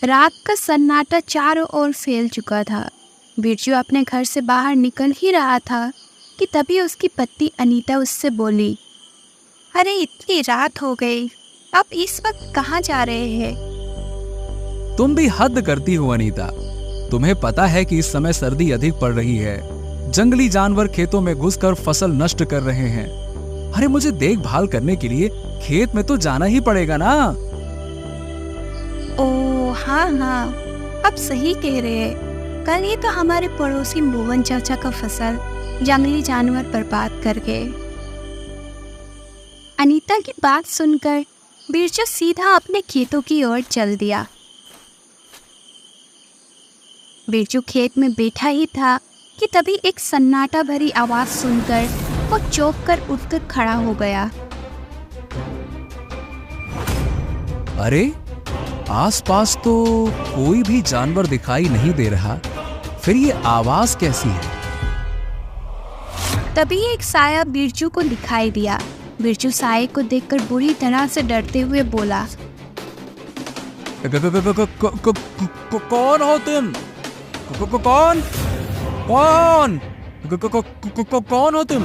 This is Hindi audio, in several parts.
रात का सन्नाटा चारों ओर फैल चुका था। बिरजू अपने घर से बाहर निकल ही रहा था कि तभी उसकी पत्नी अनीता उससे बोली, अरे इतनी रात हो गई, आप इस वक्त कहाँ जा रहे हैं? तुम भी हद करती हो अनीता। तुम्हें पता है कि इस समय सर्दी अधिक पड़ रही है। जंगली जानवर खेतों में घुसकर फसल नष्ट कर रहे हैं। अरे मुझे देखभाल करने के लिए खेत में तो जाना ही पड़ेगा ना। ओह हाँ, आप सही कह रहे हैं। कल ही तो हमारे पड़ोसी मोहन चाचा का फसल जंगली जानवर बर्बाद कर गए। अनीता की बात सुनकर बिरजू सीधा अपने खेतों की ओर चल दिया। बिरजू खेत में बैठा ही था कि तभी एक सन्नाटा भरी आवाज सुनकर वो चौंक कर उठकर खड़ा हो गया। अरे आसपास तो कोई भी जानवर दिखाई नहीं दे रहा, फिर ये आवाज कैसी है? तभी एक साया बिरजू को दिखाई दिया। बिरजू साये को देखकर बुरी तरह से डरते हुए बोला, कौन हो तुम? कौन हो तुम?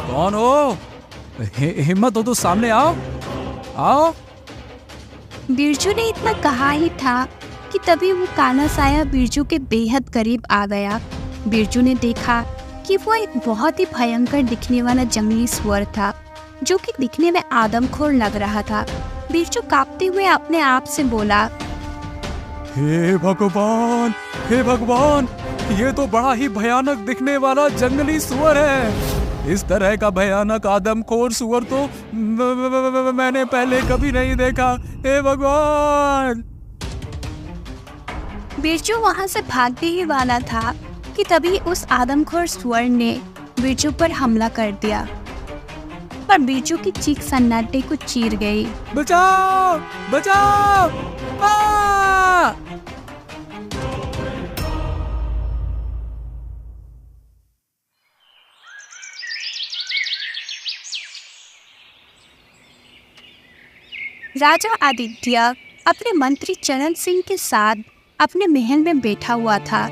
कौन हो? हिम्मत हो तो सामने आओ। बिरजू ने इतना कहा ही था कि तभी वो काला साया बिरजू के बेहद करीब आ गया। बिरजू ने देखा कि वो एक बहुत ही भयंकर दिखने वाला जंगली सुअर था, जो कि दिखने में आदमखोर लग रहा था। बिरजू कांपते हुए अपने आप से बोला, हे भगवान, ये तो बड़ा ही भयानक दिखने वाला जंगली सुअर है। इस तरह का भयानक आदमखोर सुअर तो मैंने पहले कभी नहीं देखा। हे भगवान। बिरजू वहां से भागने ही वाला था कि तभी उस आदमखोर सुअर ने बिरजू पर हमला कर दिया, पर बिरजू की चीख सन्नाटे को चीर गई। बचाओ! राजा आदित्य अपने मंत्री चरण सिंह के साथ अपने महल में बैठा हुआ था।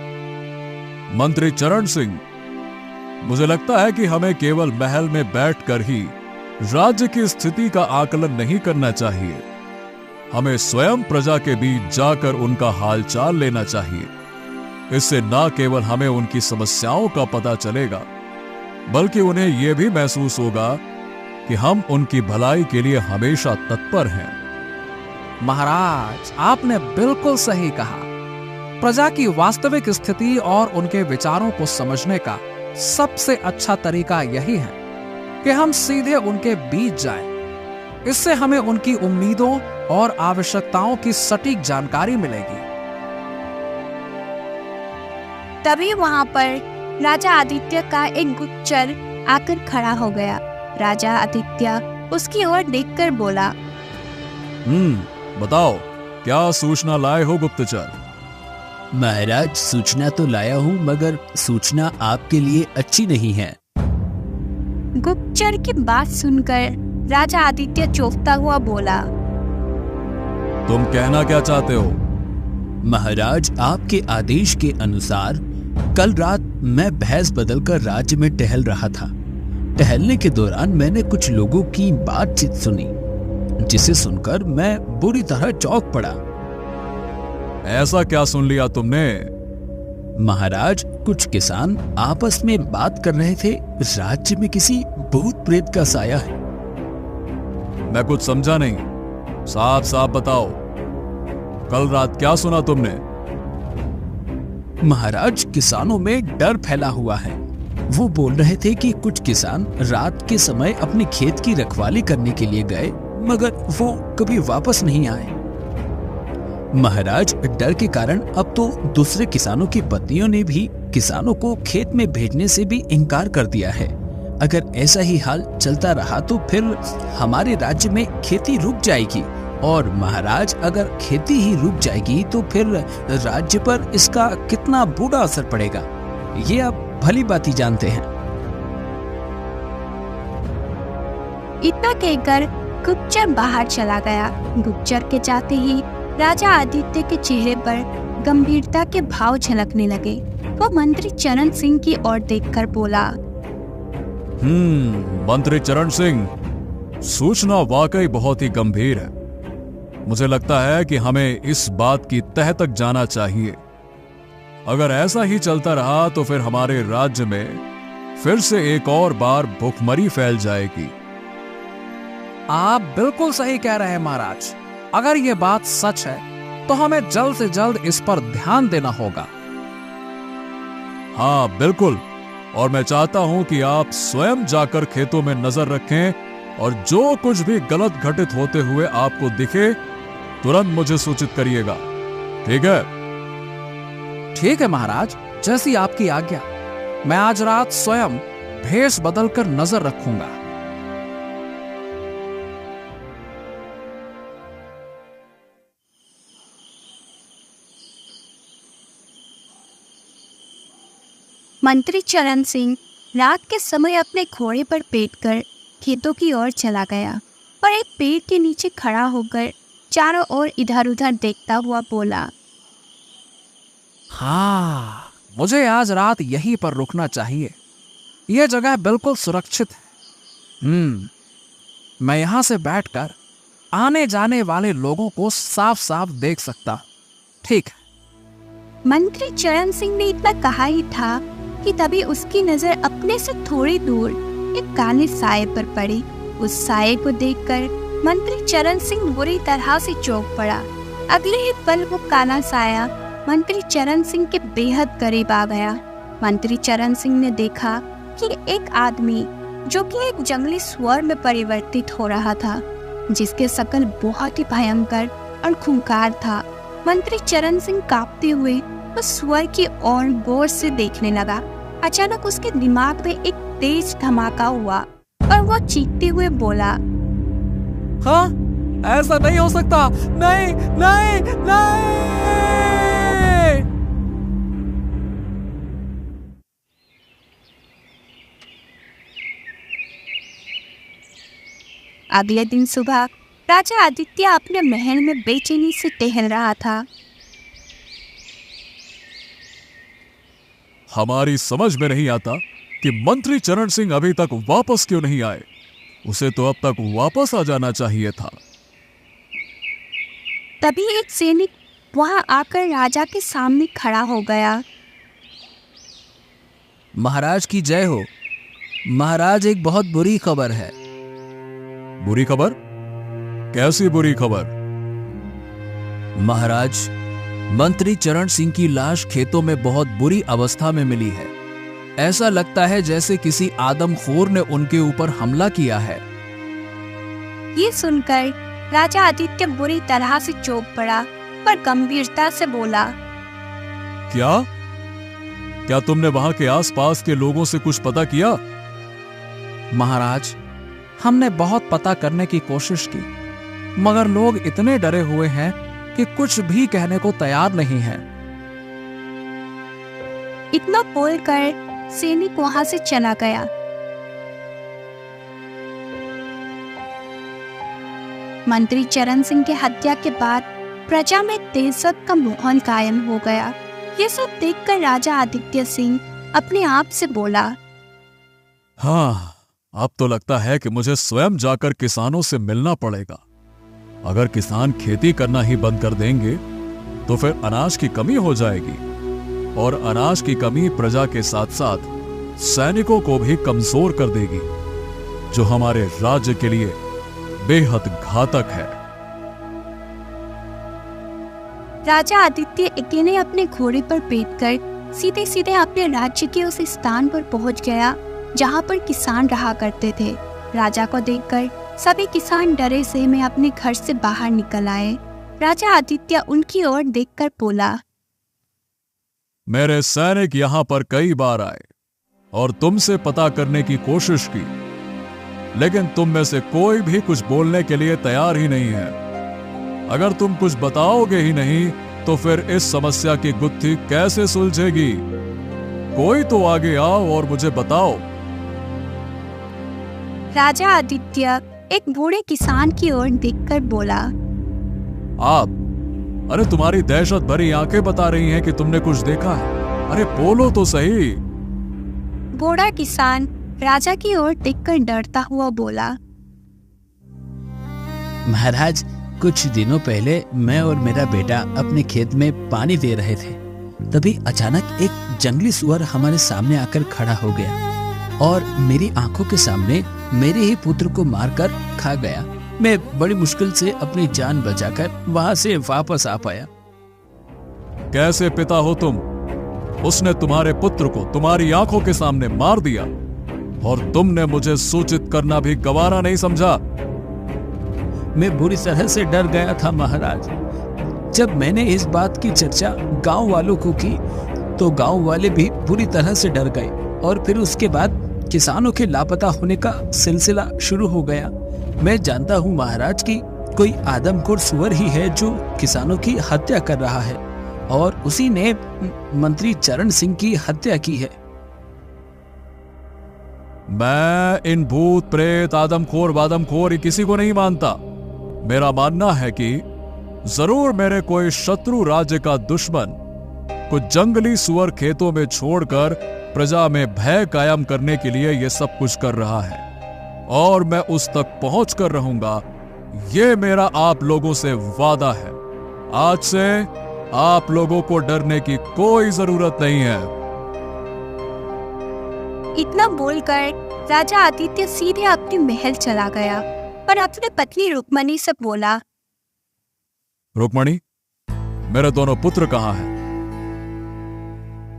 मंत्री चरण सिंह, मुझे लगता है कि हमें केवल महल में बैठकर ही राज्य की स्थिति का आकलन नहीं करना चाहिए। हमें स्वयं प्रजा के बीच जाकर उनका हालचाल लेना चाहिए। इससे न केवल हमें उनकी समस्याओं का पता चलेगा, बल्कि उन्हें यह भी महसूस होगा कि हम उनकी भलाई के लिए हमेशा तत्पर हैं। महाराज, आपने बिल्कुल सही कहा। प्रजा की वास्तविक स्थिति और उनके विचारों को समझने का सबसे अच्छा तरीका यही है कि हम सीधे उनके बीच जाएं। इससे हमें उनकी उम्मीदों और आवश्यकताओं की सटीक जानकारी मिलेगी। तभी वहां पर राजा आदित्य का एक गुप्तचर आकर खड़ा हो गया। राजा आदित्य उसकी ओर देखकर बोला, बताओ, क्या सूचना लाए हो गुप्तचर? महाराज, सूचना तो लाया हूँ, मगर सूचना आपके लिए अच्छी नहीं है। गुप्तचर की बात सुनकर राजा आदित्य चौंकता हुआ बोला, तुम कहना क्या चाहते हो? महाराज, आपके आदेश के अनुसार कल रात मैं भैंस बदलकर राज्य में टहल रहा था। टहलने के दौरान मैंने कुछ लोगों की बातचीत सुनी, जिसे सुनकर मैं बुरी तरह चौंक पड़ा। ऐसा क्या सुन लिया तुमने? महाराज, कुछ किसान आपस में बात कर रहे थे, राज्य में किसी भूत प्रेत का साया है। मैं कुछ समझा नहीं, साफ साफ बताओ, कल रात क्या सुना तुमने? महाराज, किसानों में डर फैला हुआ है। वो बोल रहे थे कि कुछ किसान रात के समय अपने खेत की रखवाली करने के लिए गए, मगर वो कभी वापस नहीं आए। महाराज, डर के कारण अब तो दूसरे किसानों की पत्नियों ने भी किसानों को खेत में भेजने से भी इनकार कर दिया है। अगर ऐसा ही हाल चलता रहा तो फिर हमारे राज्य में खेती रुक जाएगी, और महाराज, अगर खेती ही रुक जाएगी तो फिर राज्य पर इसका कितना बुरा असर पड़ेगा, ये आप भली बात ही जानते हैं। इतना कहकर गुप्तचर बाहर चला गया। गुप्तचर के जाते ही राजा आदित्य के चेहरे पर गंभीरता के भाव झलकने लगे। वो मंत्री चरण सिंह की ओर देखकर बोला, मंत्री चरण सिंह, सूचना वाकई बहुत ही गंभीर है। मुझे लगता है कि हमें इस बात की तह तक जाना चाहिए। अगर ऐसा ही चलता रहा तो फिर हमारे राज्य में फिर से एक और बार भूखमरी फैल जाएगी। आप बिल्कुल सही कह रहे हैं महाराज। अगर ये बात सच है तो हमें जल्द से जल्द इस पर ध्यान देना होगा। हाँ बिल्कुल, और मैं चाहता हूं कि आप स्वयं जाकर खेतों में नजर रखें और जो कुछ भी गलत घटित होते हुए आपको दिखे तुरंत मुझे सूचित करिएगा। ठीक है? ठीक है महाराज, जैसी आपकी आज्ञा। मैं आज रात स्वयं भेष बदलकर नजर रखूंगा। मंत्री चरण सिंह रात के समय अपने घोड़े पर बैठकर खेतों की ओर चला गया और एक पेड़ के नीचे खड़ा होकर चारों ओर इधर उधर देखता हुआ बोला, हाँ, मुझे आज रात यहीं पर रुकना चाहिए। यह जगह बिल्कुल सुरक्षित है। मैं यहां से बैठकर आने जाने वाले लोगों को साफ साफ देख सकता। ठीक है। मंत्री चरण सिंह ने इतना कहा ही था कि तभी उसकी नजर अपने से थोड़ी दूर एक काले साए पर पड़ी। उस साए को देखकर मंत्री चरण सिंह बुरी तरह से चौंक पड़ा। अगले ही पल वो काला साया मंत्री चरण सिंह के बेहद करीब आ गया। मंत्री चरण सिंह ने देखा कि एक आदमी जो कि एक जंगली स्वर में परिवर्तित हो रहा था, जिसके शकल बहुत ही भयंकर और खूंखार था। मंत्री चरण सिंह कांपते हुए उस स्वर की ओर गौर से देखने लगा। अचानक उसके दिमाग में एक तेज धमाका हुआ और वो चीखते हुए बोला, हाँ, ऐसा नहीं हो सकता। नहीं नहीं नहीं। अगले दिन सुबह राजा आदित्य अपने महल में बेचैनी से टहल रहा था। हमारी समझ में नहीं आता कि मंत्री चरण सिंह अभी तक वापस क्यों नहीं आए। उसे तो अब तक वापस आ जाना चाहिए था। तभी एक सैनिक वहां आकर राजा के सामने खड़ा हो गया। महाराज की जय हो। महाराज, एक बहुत बुरी खबर है। बुरी खबर? कैसी बुरी खबर? महाराज, मंत्री चरण सिंह की लाश खेतों में बहुत बुरी अवस्था में मिली है। ऐसा लगता है जैसे किसी आदमखोर ने उनके ऊपर हमला किया है। ये सुनकर राजा आदित्य बुरी तरह से चौंक पड़ा पर गंभीरता से बोला, क्या तुमने वहां के आसपास के लोगों से कुछ पता किया? महाराज, हमने बहुत पता करने की कोशिश की, मगर लोग इतने डरे हुए हैं कि कुछ भी कहने को तैयार नहीं है। इतना बोलकर सैनिक वहां से चला गया। मंत्री चरण सिंह की हत्या के बाद प्रजा में दहशत का माहौल कायम हो गया। ये सब देखकर राजा आदित्य सिंह अपने आप से बोला, हाँ, अब तो लगता है कि मुझे स्वयं जाकर किसानों से मिलना पड़ेगा। अगर किसान खेती करना ही बंद कर देंगे तो फिर अनाज की कमी हो जाएगी, और अनाज की कमी प्रजा के साथ साथ सैनिकों को भी कमजोर कर देगी, जो हमारे राज्य के लिए बेहद घातक है। राजा आदित्य अकेले अपने घोड़े पर बैठकर सीधे सीधे अपने राज्य के उस स्थान पर पहुंच गया जहां पर किसान रहा करते थे। राजा को देखकर सभी किसान डरे से में अपने घर से बाहर निकल आए। राजा आदित्य उनकी ओर देखकर बोला, मेरे सैनिक यहां पर कई बार आए और तुमसे पता करने की कोशिश की, लेकिन तुम में से कोई भी कुछ बोलने के लिए तैयार ही नहीं है। अगर तुम कुछ बताओगे ही नहीं तो फिर इस समस्या की गुत्थी कैसे सुलझेगी? कोई तो आगे आओ और मुझे बताओ। राजा आदित्य एक बूढ़े किसान की ओर देखकर बोला, अरे तुम्हारी दहशत भरी आंखें बता रही हैं कि तुमने कुछ देखा है। अरे बोलो तो सही। बूढ़ा किसान राजा की ओर देखकर डरता हुआ बोला, महाराज, कुछ दिनों पहले मैं और मेरा बेटा अपने खेत में पानी दे रहे थे। तभी अचानक एक जंगली सुअर हमारे सामने आकर खड़ा हो गया और मेरी आंखों के सामने मेरे ही पुत्र को मारकर खा गया। मैं बड़ी मुश्किल से अपनी जान बचाकर वहां से वापस आ पाया। कैसे पिता हो तुम? उसने तुम्हारे पुत्र को तुम्हारी आंखों के सामने मार दिया और तुमने मुझे सूचित करना भी गवारा नहीं समझा। मैं बुरी तरह से डर गया था महाराज। जब मैंने इस बात की चर्चा गांव वालों को की तो गांव वाले भी बुरी तरह से डर गए और फिर उसके बाद किसानों के लापता होने का सिलसिला शुरू हो गया। मैं जानता हूं महाराज कि कोई आदमखोर सुअर ही है जो किसानों की हत्या कर रहा है और उसी ने मंत्री चरण सिंह की हत्या की है। मैं इन भूत प्रेत आदमखोर वादमखोर किसी को नहीं मानता। मेरा मानना है कि जरूर मेरे कोई शत्रु राज्य का दुश्मन कुछ जंगली सुअर खेतों में छोड़कर प्रजा में भय कायम करने के लिए यह सब कुछ कर रहा है और मैं उस तक पहुंच कर रहूंगा। यह मेरा आप लोगों से वादा है। आज से आप लोगों को डरने की कोई जरूरत नहीं है। इतना बोलकर राजा आदित्य सीधे अपने महल चला गया और अपने पत्नी रुक्मणी से बोला, रुक्मणी, मेरे दोनों पुत्र कहाँ हैं?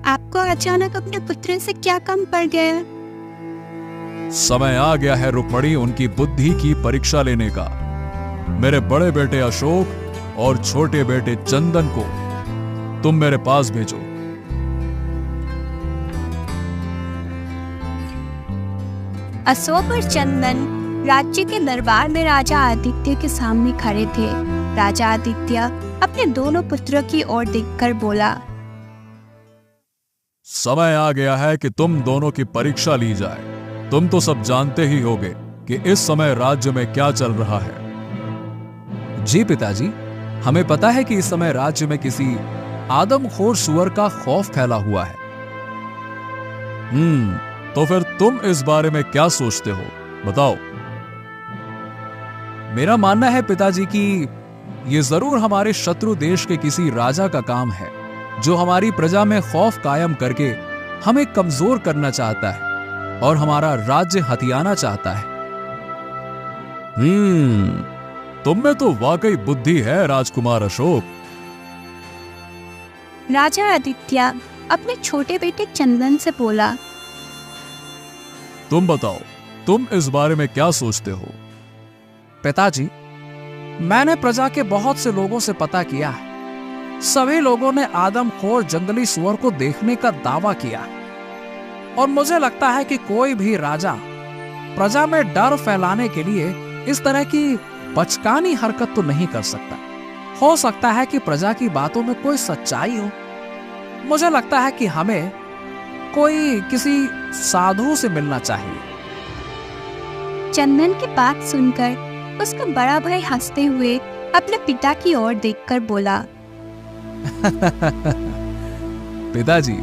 आपको अचानक अपने पुत्र से क्या कम पड़ गया? समय आ गया है रुक्मणी उनकी बुद्धि की परीक्षा लेने का। मेरे बड़े बेटे अशोक और छोटे बेटे चंदन को तुम मेरे पास भेजो। अशोक और चंदन राज्य के दरबार में राजा आदित्य के सामने खड़े थे। राजा आदित्य अपने दोनों पुत्रों की ओर देखकर बोला, समय आ गया है कि तुम दोनों की परीक्षा ली जाए। तुम तो सब जानते ही होगे कि इस समय राज्य में क्या चल रहा है। जी पिताजी, हमें पता है कि इस समय राज्य में किसी आदमखोर सुअर का खौफ फैला हुआ है। तो फिर तुम इस बारे में क्या सोचते हो, बताओ। मेरा मानना है पिताजी कि यह जरूर हमारे शत्रु देश के किसी राजा का काम है जो हमारी प्रजा में खौफ कायम करके हमें कमजोर करना चाहता है और हमारा राज्य हथियाना चाहता है। तुम में तो वाकई बुद्धि है राजकुमार अशोक। राजा आदित्य अपने छोटे बेटे चंदन से बोला, तुम बताओ, तुम इस बारे में क्या सोचते हो? पिताजी, मैंने प्रजा के बहुत से लोगों से पता किया है। सभी लोगों ने आदमखोर जंगली सुअर को देखने का दावा किया और मुझे लगता है कि कोई भी राजा प्रजा में डर फैलाने के लिए इस तरह की बचकानी हरकत तो नहीं कर सकता। हो सकता है कि प्रजा की बातों में कोई सच्चाई हो। मुझे लगता है कि हमें कोई किसी साधु से मिलना चाहिए। चंदन की बात सुनकर उसका बड़ा भाई हंसते हुए अपने पिता की ओर देखकर बोला, पिताजी,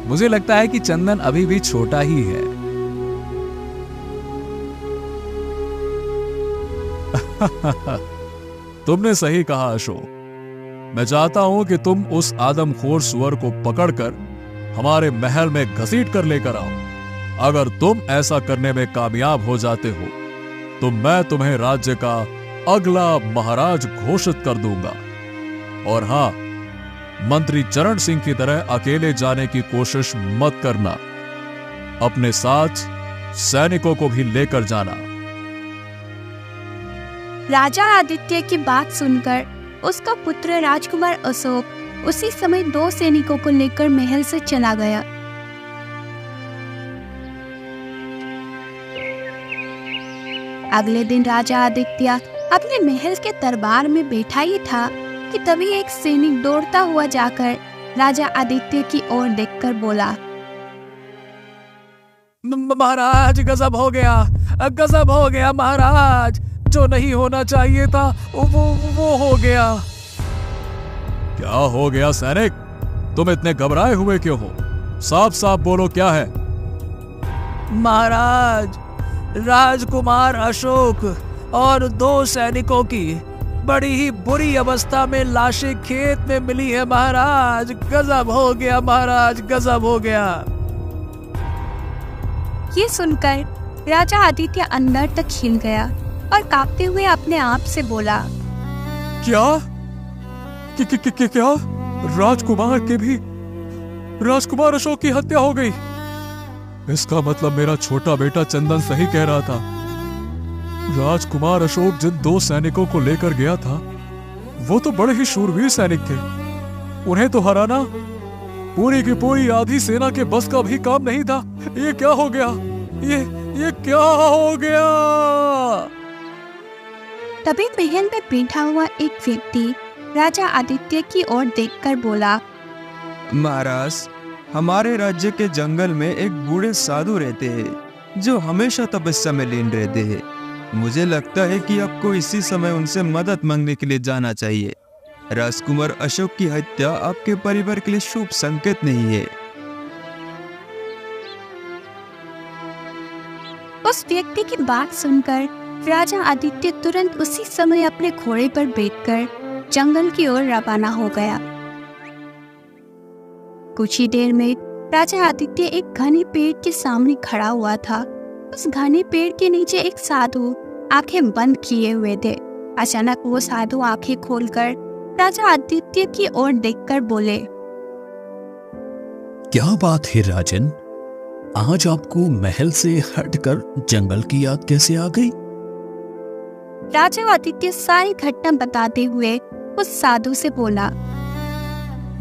मुझे लगता है कि चंदन अभी भी छोटा ही है। तुमने सही कहा अशोक। मैं चाहता हूं कि तुम उस आदमखोर सुअर को पकड़कर हमारे महल में घसीट कर लेकर आओ। अगर तुम ऐसा करने में कामयाब हो जाते हो तो मैं तुम्हें राज्य का अगला महाराज घोषित कर दूंगा। और हां, मंत्री चरण सिंह की तरह अकेले जाने की कोशिश मत करना। अपने साथ सैनिकों को भी लेकर जाना। राजा आदित्य की बात सुनकर उसका पुत्र राजकुमार अशोक उसी समय 2 सैनिकों को लेकर महल से चला गया। अगले दिन राजा आदित्य अपने महल के दरबार में बैठा ही था कि तभी एक सैनिक दौड़ता हुआ जाकर राजा आदित्य की ओर देखकर बोला, महाराज, गजब हो गया महाराज। जो नहीं होना चाहिए था वो हो गया। क्या हो गया सैनिक? तुम इतने घबराए हुए क्यों हो? साफ साफ बोलो, क्या है? महाराज, राजकुमार अशोक और 2 सैनिकों की बड़ी ही बुरी अवस्था में लाशें खेत में मिली है महाराज। गजब हो गया महाराज, गजब हो गया। ये सुनकर राजा आदित्य अंदर तक हिल गया और कांपते हुए अपने आप से बोला, क्या? क्या? राजकुमार अशोक की हत्या हो गई? इसका मतलब मेरा छोटा बेटा चंदन सही कह रहा था। राजकुमार अशोक जिन 2 सैनिकों को लेकर गया था, वो तो बड़े ही शूरवीर सैनिक थे। उन्हें तो हराना पूरी की पूरी आधी सेना के बस का भी काम नहीं था। ये क्या हो गया? ये क्या हो गया? तभी महल में बैठा हुआ एक व्यक्ति राजा आदित्य की ओर देखकर बोला, महाराज, हमारे राज्य के जंगल में एक बूढ़े साधु रहते हैं जो हमेशा तपस्या में लीन रहते हैं। मुझे लगता है कि आपको इसी समय उनसे मदद मांगने के लिए जाना चाहिए। राजकुमार अशोक की हत्या आपके परिवार के लिए शुभ संकेत नहीं है। उस व्यक्ति की बात सुनकर राजा आदित्य तुरंत उसी समय अपने घोड़े पर बैठकर जंगल की ओर रवाना हो गया। कुछ ही देर में राजा आदित्य एक घने पेड़ के सामने खड़ा हुआ था। उस घने पेड़ के नीचे एक साधु आंखें बंद किए हुए थे। अचानक वो साधु आंखें खोलकर राजा आदित्य की ओर देखकर बोले, क्या बात है राजन, आज आपको महल से हटकर जंगल की याद कैसे आ गई? राजा आदित्य सारी घटना बताते हुए उस साधु से बोला,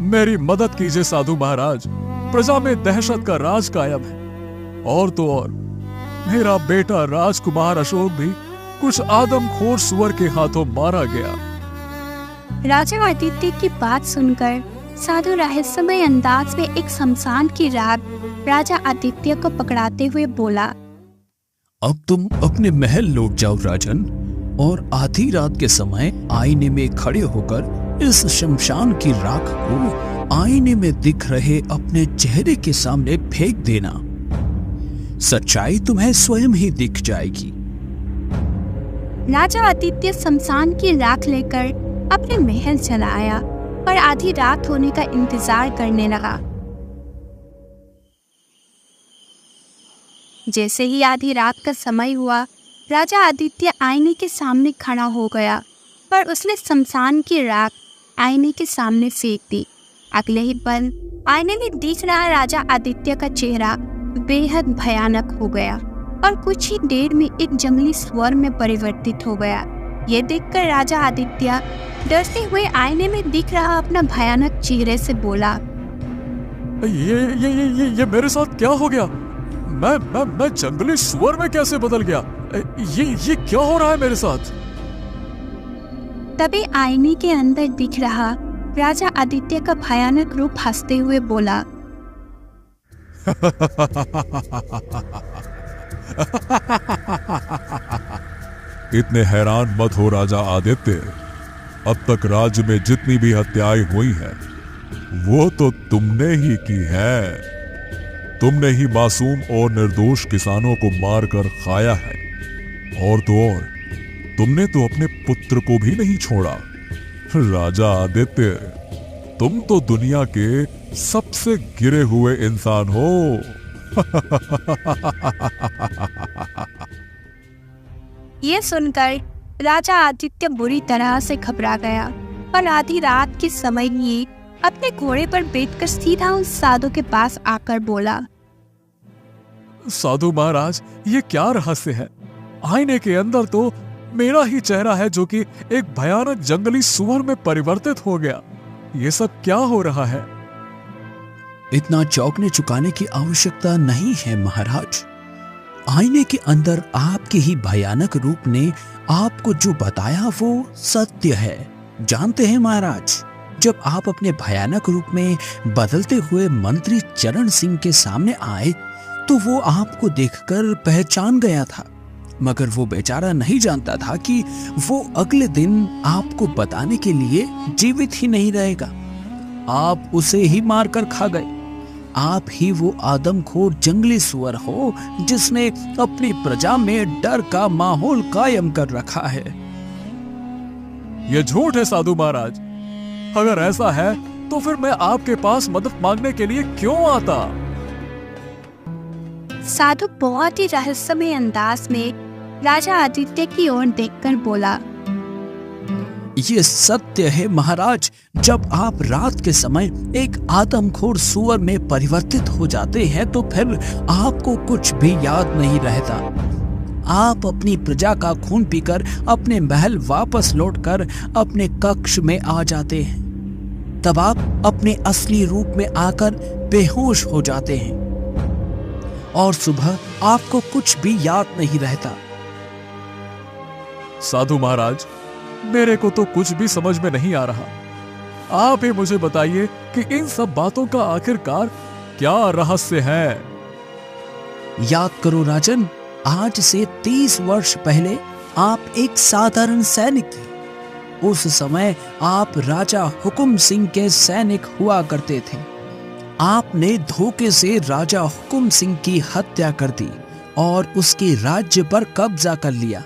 मेरी मदद कीजिए साधु महाराज, प्रजा में दहशत का राज कायम है। और तो और मेरा बेटा राजकुमार अशोक भी कुछ आदमखोर सुअर के हाथों मारा गया। राजा आदित्य की बात सुनकर साधु रहस्यमय अंदाज में एक शमशान की रात राजा आदित्य को पकड़ाते हुए बोला, अब तुम अपने महल लौट जाओ राजन, और आधी रात के समय आईने में खड़े होकर इस शमशान की राख को आईने में दिख रहे अपने चेहरे के सामने फेंक देना। सच्चाई तुम्हें स्वयं ही दिख जाएगी। राजा आदित्य शमशान की राख लेकर अपने महल चला आया और आधी रात होने का इंतजार करने लगा। जैसे ही आधी रात का समय हुआ, राजा आदित्य आईने के सामने खड़ा हो गया, पर उसने शमशान की राख आईने के सामने फेंक दी। अगले ही पल आईने में दिख रहा राजा आदित्य का चेहरा बेहद भयानक हो गया और कुछ ही देर में एक जंगली स्वर में परिवर्तित हो गया। ये देखकर राजा आदित्य डरते हुए आईने में दिख रहा अपना भयानक चेहरे से बोला, ये मेरे साथ क्या हो गया? मैं जंगली सुअर में कैसे बदल गया? ये क्या हो रहा है मेरे साथ? तभी आईने के अंदर दिख रहा राजा आदित्य का भयानक रूप हंसते हुए बोला, इतने हैरान मत हो राजा आदित्य, अब तक राज्य में जितनी भी हत्याएं हुई हैं, वो तो तुमने ही की है। तुमने ही मासूम और निर्दोष किसानों को मारकर खाया है। और तो और तुमने तो अपने पुत्र को भी नहीं छोड़ा। राजा आदित्य, तुम तो दुनिया के सबसे गिरे हुए इंसान हो। ये सुनकर राजा आदित्य बुरी तरह से घबरा गया और आधी रात के समय ही अपने घोड़े पर बैठकर सीधा उस साधु के पास आकर बोला, साधु महाराज, ये क्या रहस्य है? आईने के अंदर तो मेरा ही चेहरा है जो कि एक भयानक जंगली सुअर में परिवर्तित हो गया। ये सब क्या हो रहा है? इतना चौंकने चुकाने की आवश्यकता नहीं है महाराज। आईने के अंदर आपके ही भयानक रूप ने आपको जो बताया वो सत्य है। जानते हैं महाराज, जब आप अपने भयानक रूप में बदलते हुए मंत्री चरण सिंह के सामने आए तो वो आपको देखकर पहचान गया था, मगर वो बेचारा नहीं जानता था कि वो अगले दिन आपको बताने के लिए जीवित ही नहीं रहेगा। आप उसे ही मारकर खा गए। आप ही वो आदमखोर जंगली सुअर हो जिसने अपनी प्रजा में डर का माहौल कायम कर रखा है। ये झूठ है साधु महाराज। अगर ऐसा है तो फिर मैं आपके पास मदद मांगने के लिए क्यों आता? साधु बहुत ही रहस्यमय अंदाज में राजा आदित्य की ओर देखकर बोला, ये सत्य है महाराज। जब आप रात के समय एक आदमखोर सुअर में परिवर्तित हो जाते हैं तो फिर आपको कुछ भी याद नहीं रहता। आप अपनी प्रजा का खून पीकर अपने महल वापस लौटकर अपने कक्ष में आ जाते हैं। तब आप अपने असली रूप में आकर बेहोश हो जाते हैं और सुबह आपको कुछ भी याद नहीं रहता। साधु महाराज, मेरे को तो कुछ भी समझ में नहीं आ रहा। आप ही मुझे बताइए कि इन सब बातों का आखिरकार क्या रहस्य है? याद करो राजन, आज से 30 वर्ष पहले आप एक साधारण सैनिक थे। उस समय आप राजा हुकुम सिंह के सैनिक हुआ करते थे। आपने धोखे से राजा हुकुम सिंह की हत्या कर दी और उसके राज्य पर कब्जा कर लिया।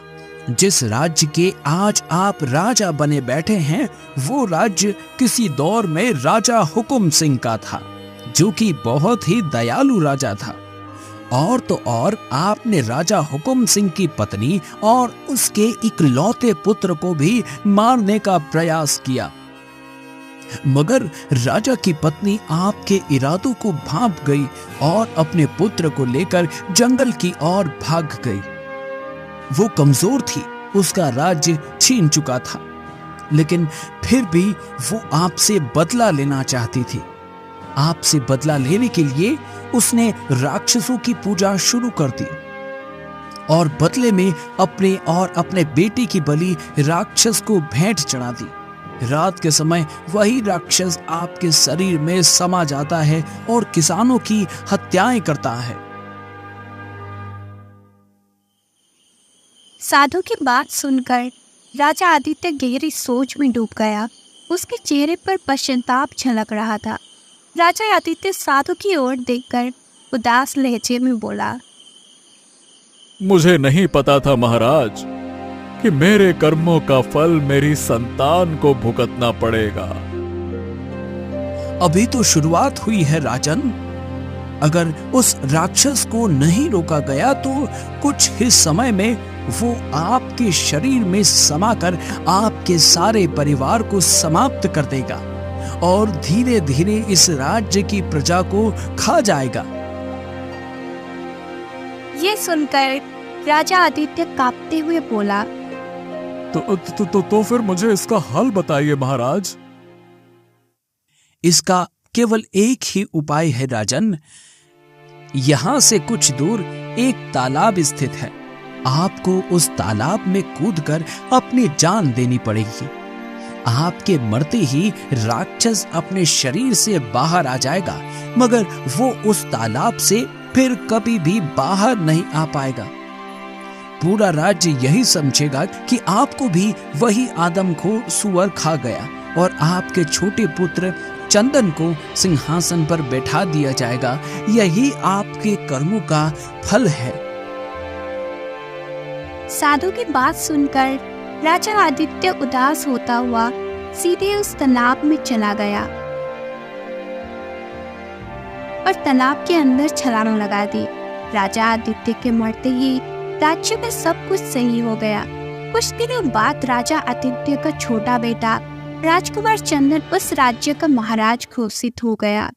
जिस राज्य के आज आप राजा बने बैठे हैं, वो राज्य किसी दौर में राजा हुकुम सिंह का था, जो कि बहुत ही दयालु राजा था। और तो और आपने राजा हुकुम सिंह की पत्नी और उसके इकलौते पुत्र को भी मारने का प्रयास किया, मगर राजा की पत्नी आपके इरादों को भांप गई और अपने पुत्र को लेकर जंगल की ओर भाग गई। वो कमजोर थी, उसका राज्य छीन चुका था, लेकिन फिर भी वो आपसे बदला लेना चाहती थी। आपसे बदला लेने के लिए उसने राक्षसों की पूजा शुरू कर दी और बदले में अपने और अपने बेटे की बलि राक्षस को भेंट चढ़ा दी। रात के समय वही राक्षस आपके शरीर में समा जाता है और किसानों की हत्याएं करता है। साधु की बात सुनकर राजा आदित्य गहरी सोच में डूब गया। उसके चेहरे पर पश्चाताप झलक रहा था। राजा आदित्य साधु की ओर देखकर उदास लहजे में बोला, मुझे नहीं पता था महाराज कि मेरे कर्मों का फल मेरी संतान को भुगतना पड़ेगा। अभी तो शुरुआत हुई है राजन। अगर उस राक्षस को नहीं रोका गया तो कुछ ही समय में वो आपके शरीर में समाकर आपके सारे परिवार को समाप्त कर देगा और धीरे धीरे इस राज्य की प्रजा को खा जाएगा। ये सुनकर राजा आदित्य कांपते हुए बोला, तो फिर मुझे इसका हल बताइए महाराज। इसका केवल एक ही उपाय है राजन। यहां से कुछ दूर एक तालाब स्थित है। आपको उस तालाब में कूदकर अपनी जान देनी पड़ेगी। आपके मरते ही राक्षस अपने शरीर से बाहर आ जाएगा, मगर वो उस तालाब से फिर कभी भी बाहर नहीं आ पाएगा। पूरा राज्य यही समझेगा कि आपको भी वही आदमखोर सुअर खा गया और आपके छोटे पुत्र चंदन को सिंहासन पर बैठा दिया जाएगा। यही आपके कर्मों का फल है। साधु की बात सुनकर राजा आदित्य उदास होता हुआ सीधे उस तालाब में चला गया और तालाब के अंदर छलांग लगा दी। राजा आदित्य के मरते ही राज्य में सब कुछ सही हो गया। कुछ दिनों बाद राजा आदित्य का छोटा बेटा राजकुमार चंदन उस राज्य का महाराज घोषित हो गया।